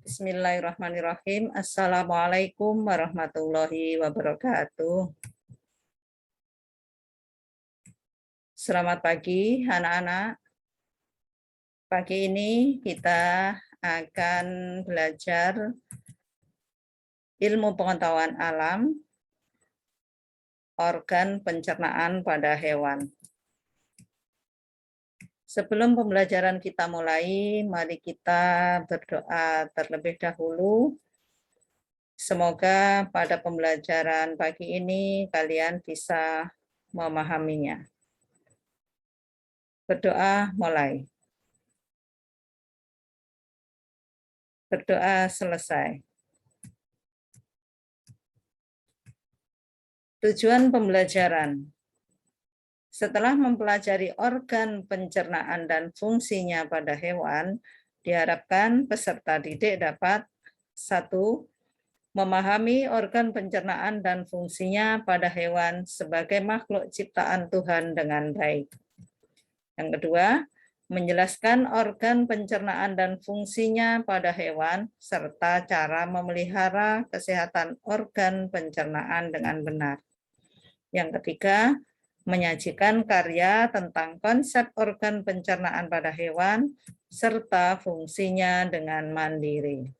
Bismillahirrahmanirrahim. Assalamualaikum warahmatullahi wabarakatuh. Selamat pagi anak-anak. Pagi ini kita akan belajar ilmu pengetahuan alam, organ pencernaan pada hewan. Sebelum pembelajaran kita mulai, mari kita berdoa terlebih dahulu. Semoga pada pembelajaran pagi ini kalian bisa memahaminya. Berdoa mulai. Berdoa selesai. Tujuan pembelajaran. Setelah mempelajari organ pencernaan dan fungsinya pada hewan, diharapkan peserta didik dapat 1. Memahami organ pencernaan dan fungsinya pada hewan sebagai makhluk ciptaan Tuhan dengan baik. Yang kedua, menjelaskan organ pencernaan dan fungsinya pada hewan, serta cara memelihara kesehatan organ pencernaan dengan benar. Yang ketiga, menyajikan karya tentang konsep organ pencernaan pada hewan, serta fungsinya dengan mandiri.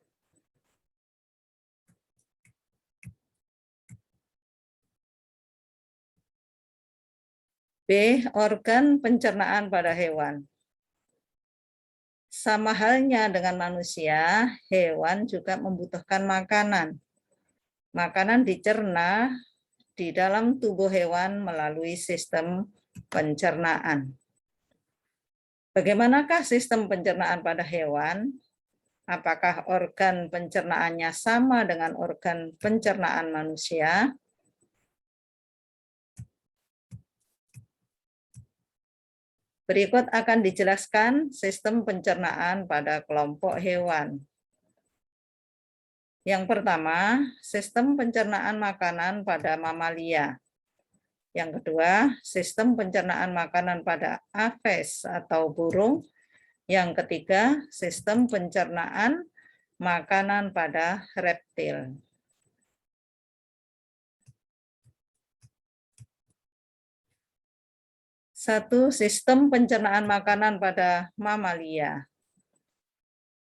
B. Organ pencernaan pada hewan. Sama halnya dengan manusia, hewan juga membutuhkan makanan. Makanan dicerna di dalam tubuh hewan melalui sistem pencernaan. Bagaimanakah sistem pencernaan pada hewan? Apakah organ pencernaannya sama dengan organ pencernaan manusia? Berikut akan dijelaskan sistem pencernaan pada kelompok hewan. Yang pertama, sistem pencernaan makanan pada mamalia. Yang kedua, sistem pencernaan makanan pada aves atau burung. Yang ketiga, sistem pencernaan makanan pada reptil. Satu, sistem pencernaan makanan pada mamalia.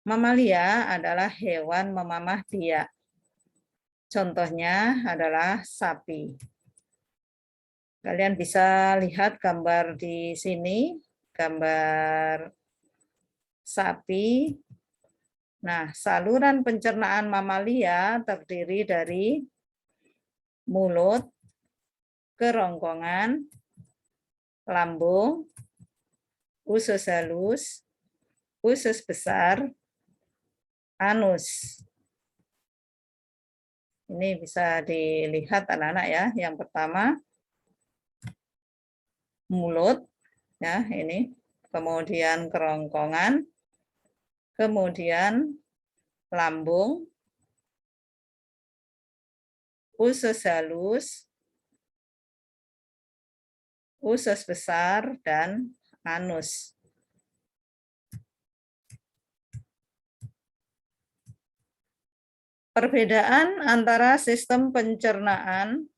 Mamalia adalah hewan memamah biak. Contohnya adalah sapi. Kalian bisa lihat gambar di sini, gambar sapi. Nah, saluran pencernaan mamalia terdiri dari mulut, kerongkongan, lambung, usus halus, usus besar, anus. Ini bisa dilihat anak-anak ya. Yang pertama mulut, ya ini, kemudian kerongkongan, kemudian lambung, usus halus, usus besar, dan anus. Perbedaan antara sistem pencernaan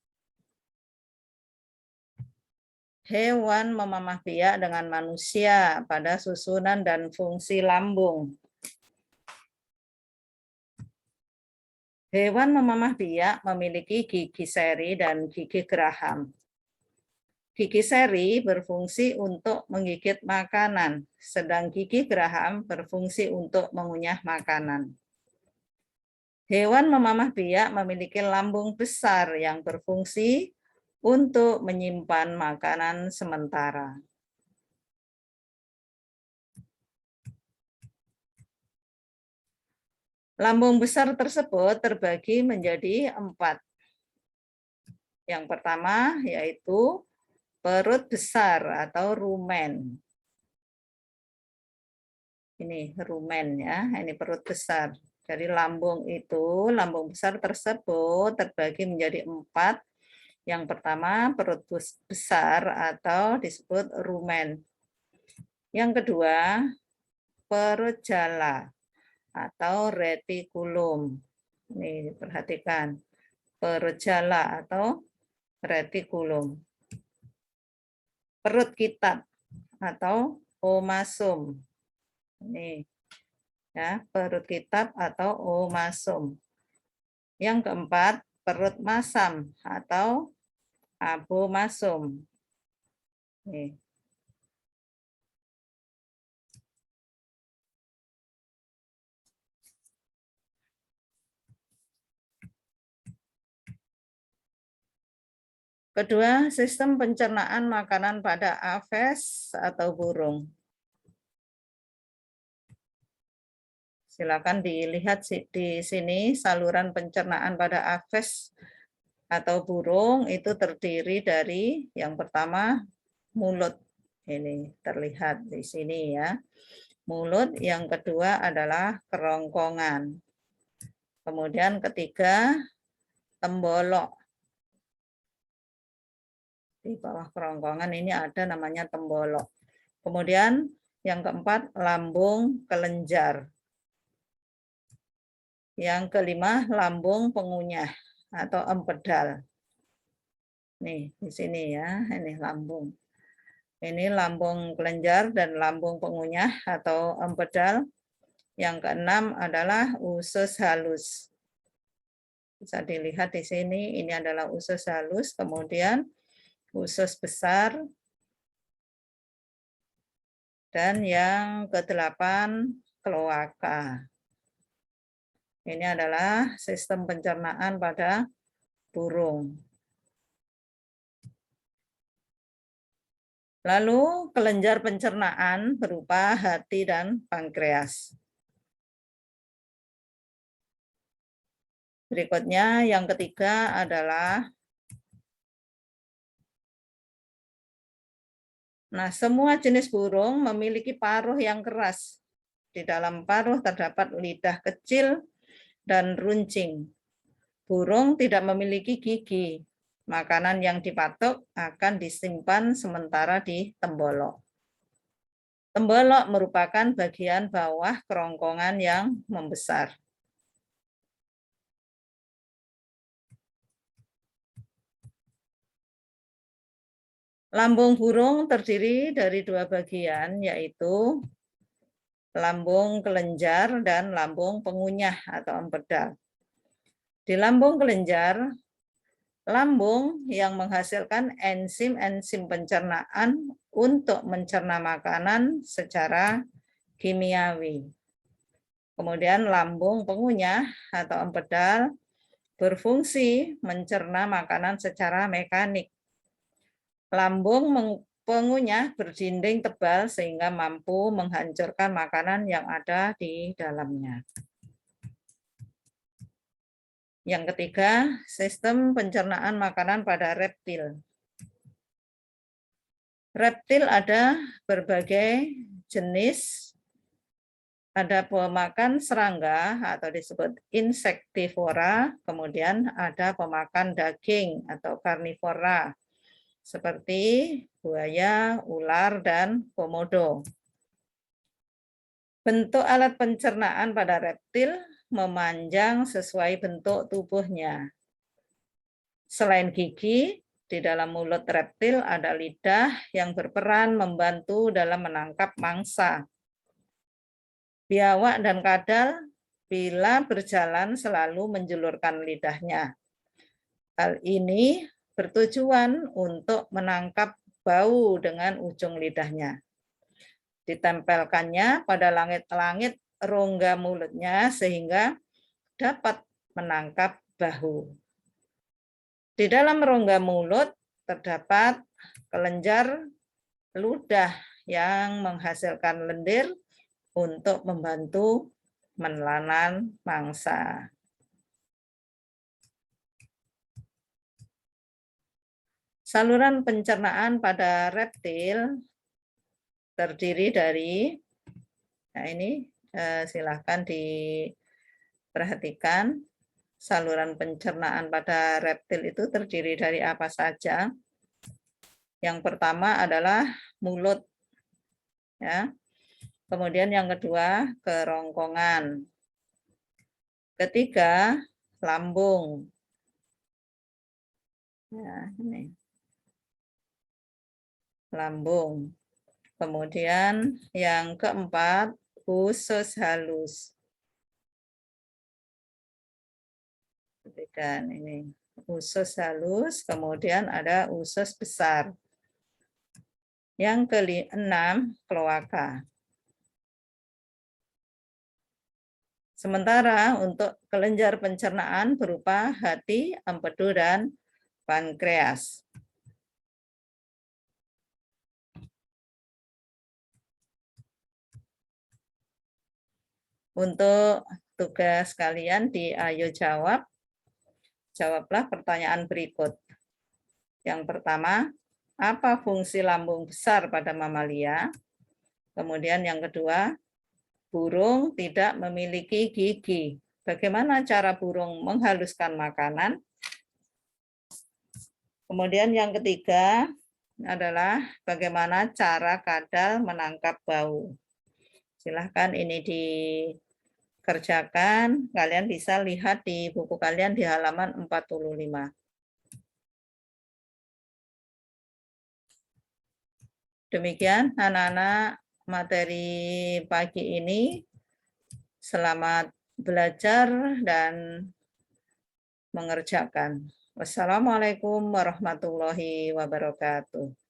hewan memamah biak dengan manusia pada susunan dan fungsi lambung. Hewan memamah biak memiliki gigi seri dan gigi geraham. Gigi seri berfungsi untuk menggigit makanan, sedang gigi geraham berfungsi untuk mengunyah makanan. Hewan memamah biak memiliki lambung besar yang berfungsi untuk menyimpan makanan sementara. Lambung besar tersebut terbagi menjadi 4. Yang pertama yaitu perut besar atau rumen. Ini rumen ya, ini perut besar. Jadi lambung besar tersebut terbagi menjadi 4. Yang pertama perut besar atau disebut rumen. Yang kedua perut jala atau retikulum. Ini perhatikan, perut jala atau retikulum. Perut kitab atau omasum. Ini ya, perut kitab atau omasum. Yang keempat, perut masam atau abomasum. Nih. Kedua, sistem pencernaan makanan pada aves atau burung. Silakan dilihat di sini saluran pencernaan pada aves atau burung itu terdiri dari yang pertama mulut. Ini terlihat di sini ya. Mulut, yang kedua adalah kerongkongan. Kemudian ketiga tembolok. Di bawah kerongkongan ini ada namanya tembolok. Kemudian yang keempat lambung kelenjar. Yang kelima lambung pengunyah atau empedal. Nih di sini ya, ini lambung. Ini lambung kelenjar dan lambung pengunyah atau empedal. Yang keenam adalah usus halus. Bisa dilihat di sini, ini adalah usus halus, kemudian usus besar, dan yang kedelapan kloaka. Ini adalah sistem pencernaan pada burung. Lalu kelenjar pencernaan berupa hati dan pankreas. Berikutnya yang ketiga adalah semua jenis burung memiliki paruh yang keras. Di dalam paruh terdapat lidah kecil dan runcing. Burung tidak memiliki gigi. Makanan yang dipatok akan disimpan sementara di tembolok. Tembolok merupakan bagian bawah kerongkongan yang membesar. Lambung burung terdiri dari dua bagian, yaitu lambung kelenjar dan lambung pengunyah atau empedal. Di lambung kelenjar, lambung yang menghasilkan enzim-enzim pencernaan untuk mencerna makanan secara kimiawi. Kemudian lambung pengunyah atau empedal berfungsi mencerna makanan secara mekanik. Lambung pengunyah berdinding tebal sehingga mampu menghancurkan makanan yang ada di dalamnya. Yang ketiga, sistem pencernaan makanan pada reptil. Reptil ada berbagai jenis. Ada pemakan serangga atau disebut insektivora, kemudian ada pemakan daging atau karnivora, seperti buaya, ular, dan komodo. Bentuk alat pencernaan pada reptil memanjang sesuai bentuk tubuhnya. Selain gigi, di dalam mulut reptil ada lidah yang berperan membantu dalam menangkap mangsa. Biawak dan kadal bila berjalan selalu menjulurkan lidahnya. Hal ini bertujuan untuk menangkap bau dengan ujung lidahnya. Ditempelkannya pada langit-langit rongga mulutnya sehingga dapat menangkap bahu. Di dalam rongga mulut terdapat kelenjar ludah yang menghasilkan lendir untuk membantu menelan mangsa. Saluran pencernaan pada reptil terdiri dari, nah ini silahkan diperhatikan, saluran pencernaan pada reptil itu terdiri dari apa saja. Yang pertama adalah mulut, ya. Kemudian yang kedua kerongkongan, Ketiga, lambung. Ya, ini. Lambung. Kemudian yang keempat, usus halus. Perhatikan ini. Usus halus, kemudian ada usus besar. Yang keenam, kloaka. Sementara untuk kelenjar pencernaan berupa hati, empedu, dan pankreas. Untuk tugas kalian di Ayo Jawab, jawablah pertanyaan berikut. Yang pertama, apa fungsi lambung besar pada mamalia? Kemudian yang kedua, burung tidak memiliki gigi. Bagaimana cara burung menghaluskan makanan? Kemudian yang ketiga adalah bagaimana cara kadal menangkap bau. Silahkan ini dikerjakan. Kalian bisa lihat di buku kalian di halaman 45. Demikian anak-anak materi pagi ini. Selamat belajar dan mengerjakan. Wassalamualaikum warahmatullahi wabarakatuh.